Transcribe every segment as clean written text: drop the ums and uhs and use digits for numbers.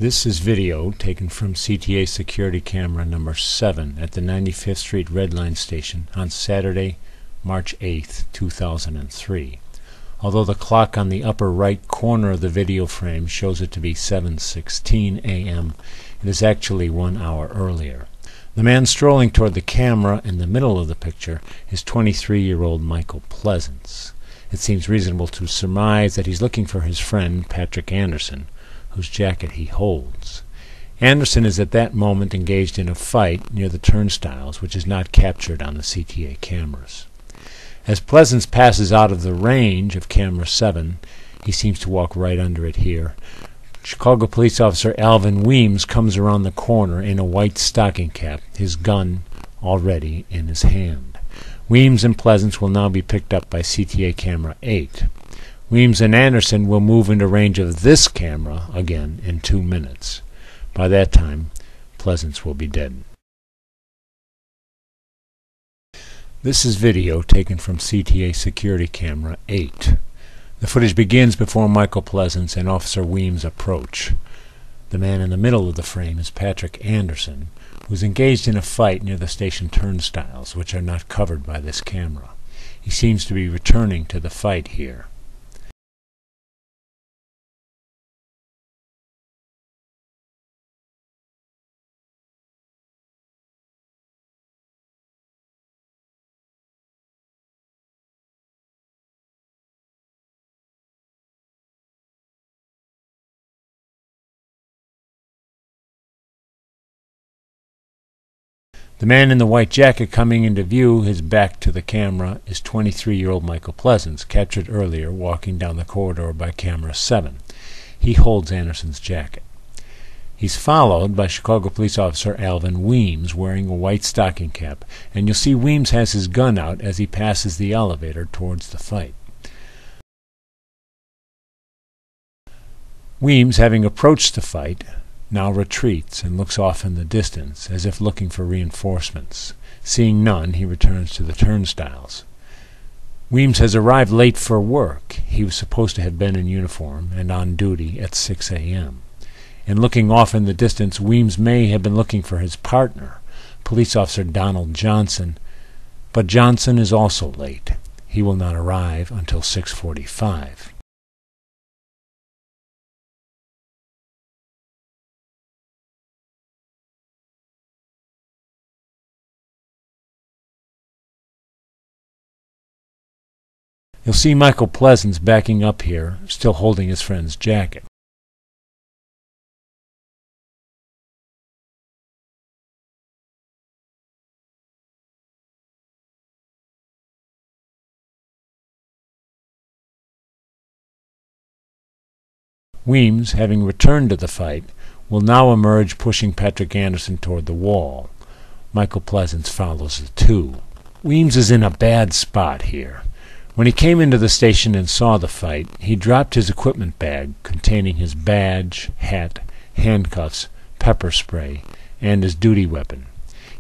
This is video taken from CTA security camera number 7 at the 95th Street Red Line station on Saturday, March 8, 2003. Although the clock on the upper right corner of the video frame shows it to be 7:16 a.m., it is actually 1 hour earlier. The man strolling toward the camera in the middle of the picture is 23-year-old Michael Pleasance. It seems reasonable to surmise that he's looking for his friend Patrick Anderson, whose jacket he holds. Anderson is at that moment engaged in a fight near the turnstiles, which is not captured on the CTA cameras. As Pleasance passes out of the range of camera 7, he seems to walk right under it here. Chicago police officer Alvin Weems comes around the corner in a white stocking cap, his gun already in his hand. Weems and Pleasance will now be picked up by CTA camera 8. Weems and Anderson will move into range of this camera again in 2 minutes. By that time, Pleasance will be dead. This is video taken from CTA security camera 8. The footage begins before Michael Pleasance and Officer Weems approach. The man in the middle of the frame is Patrick Anderson, who is engaged in a fight near the station turnstiles, which are not covered by this camera. He seems to be returning to the fight here. The man in the white jacket coming into view, his back to the camera, is 23-year-old Michael Pleasance, captured earlier walking down the corridor by camera 7. He holds Anderson's jacket. He's followed by Chicago police officer Alvin Weems, wearing a white stocking cap, and you'll see Weems has his gun out as he passes the elevator towards the fight. Weems, having approached the fight, now retreats and looks off in the distance, as if looking for reinforcements. Seeing none, he returns to the turnstiles. Weems has arrived late for work. He was supposed to have been in uniform and on duty at 6 a.m. In looking off in the distance, Weems may have been looking for his partner, police officer Donald Johnson, but Johnson is also late. He will not arrive until 6:45. You'll see Michael Pleasance backing up here, still holding his friend's jacket. Weems, having returned to the fight, will now emerge pushing Patrick Anderson toward the wall. Michael Pleasance follows the two. Weems is in a bad spot here. When he came into the station and saw the fight, he dropped his equipment bag containing his badge, hat, handcuffs, pepper spray, and his duty weapon.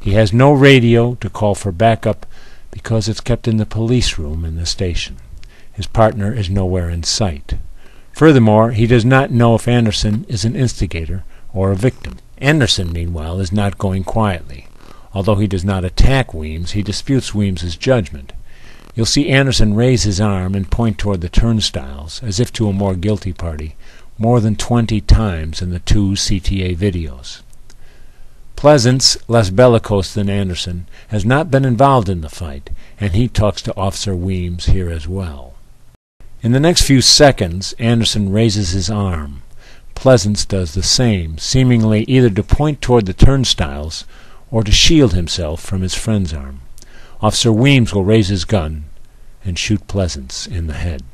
He has no radio to call for backup because it's kept in the police room in the station. His partner is nowhere in sight. Furthermore, he does not know if Anderson is an instigator or a victim. Anderson, meanwhile, is not going quietly. Although he does not attack Weems, he disputes Weems's judgment. You'll see Anderson raise his arm and point toward the turnstiles, as if to a more guilty party, more than 20 times in the 2 CTA videos. Pleasance, less bellicose than Anderson, has not been involved in the fight, and he talks to Officer Weems here as well. In the next few seconds, Anderson raises his arm. Pleasance does the same, seemingly either to point toward the turnstiles or to shield himself from his friend's arm. Officer Weems will raise his gun and shoot Pleasance in the head.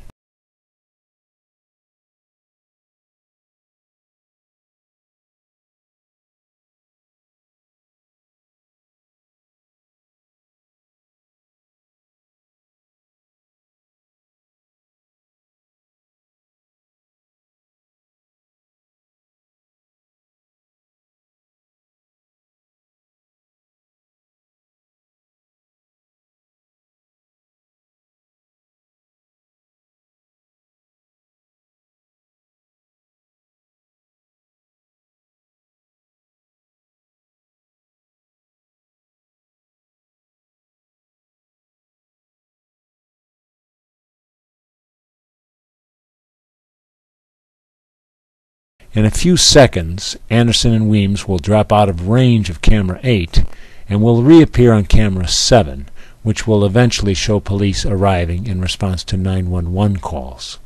In a few seconds, Anderson and Weems will drop out of range of camera 8 and will reappear on camera 7, which will eventually show police arriving in response to 911 calls.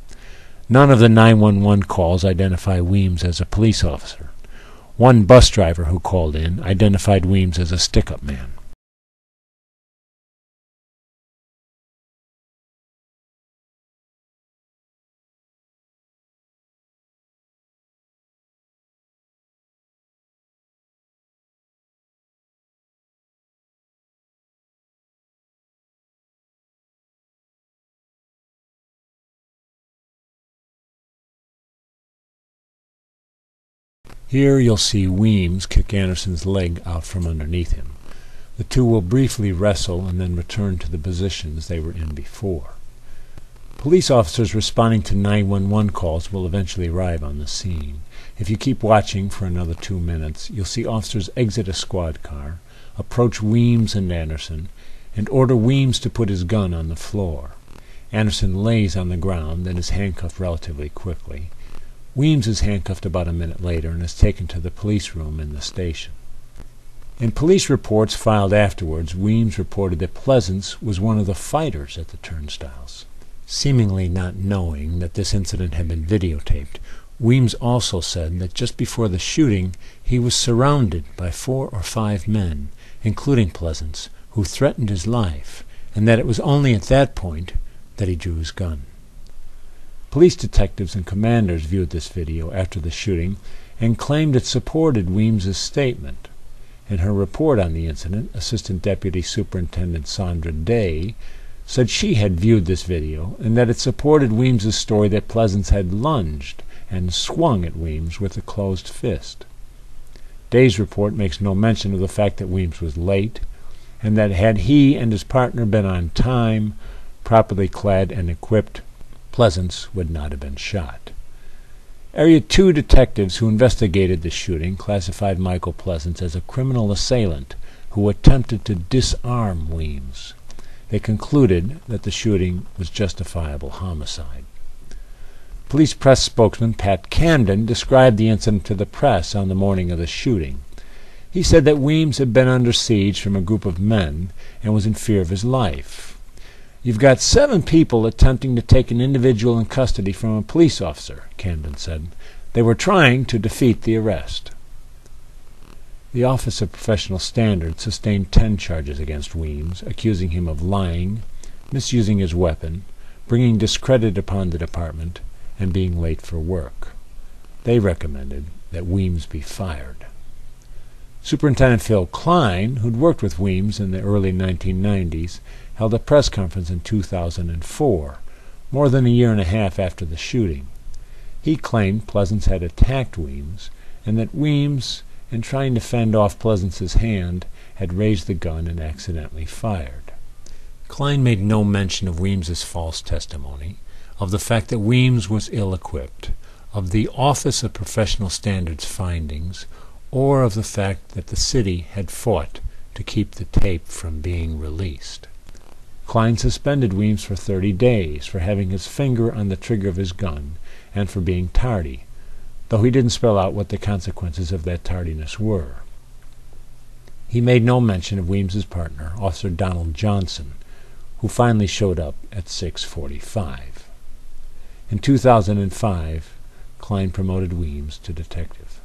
None of the 911 calls identify Weems as a police officer. One bus driver who called in identified Weems as a stick-up man. Here you'll see Weems kick Anderson's leg out from underneath him. The two will briefly wrestle and then return to the positions they were in before. Police officers responding to 911 calls will eventually arrive on the scene. If you keep watching for another 2 minutes, you'll see officers exit a squad car, approach Weems and Anderson, and order Weems to put his gun on the floor. Anderson lays on the ground and is handcuffed relatively quickly. Weems is handcuffed about a minute later and is taken to the police room in the station. In police reports filed afterwards, Weems reported that Pleasance was one of the fighters at the turnstiles. Seemingly not knowing that this incident had been videotaped, Weems also said that just before the shooting he was surrounded by 4 or 5 men, including Pleasance, who threatened his life, and that it was only at that point that he drew his gun. Police detectives and commanders viewed this video after the shooting and claimed it supported Weems's statement. In her report on the incident, Assistant Deputy Superintendent Sandra Day said she had viewed this video and that it supported Weems's story that Pleasance had lunged and swung at Weems with a closed fist. Day's report makes no mention of the fact that Weems was late, and that had he and his partner been on time, properly clad and equipped, Pleasance would not have been shot. Area 2 detectives who investigated the shooting classified Michael Pleasance as a criminal assailant who attempted to disarm Weems. They concluded that the shooting was justifiable homicide. Police press spokesman Pat Camden described the incident to the press on the morning of the shooting. He said that Weems had been under siege from a group of men and was in fear of his life. "You've got 7 people attempting to take an individual in custody from a police officer," Camden said. "They were trying to defeat the arrest." The Office of Professional Standards sustained 10 charges against Weems, accusing him of lying, misusing his weapon, bringing discredit upon the department, and being late for work. They recommended that Weems be fired. Superintendent Phil Klein, who'd worked with Weems in the early 1990s, held a press conference in 2004, more than a year and a half after the shooting. He claimed Pleasance had attacked Weems, and that Weems, in trying to fend off Pleasance's hand, had raised the gun and accidentally fired. Klein made no mention of Weems's false testimony, of the fact that Weems was ill-equipped, of the Office of Professional Standards findings, or of the fact that the city had fought to keep the tape from being released. Klein suspended Weems for 30 days for having his finger on the trigger of his gun and for being tardy, though he didn't spell out what the consequences of that tardiness were. He made no mention of Weems's partner, Officer Donald Johnson, who finally showed up at 6:45. In 2005, Klein promoted Weems to detective.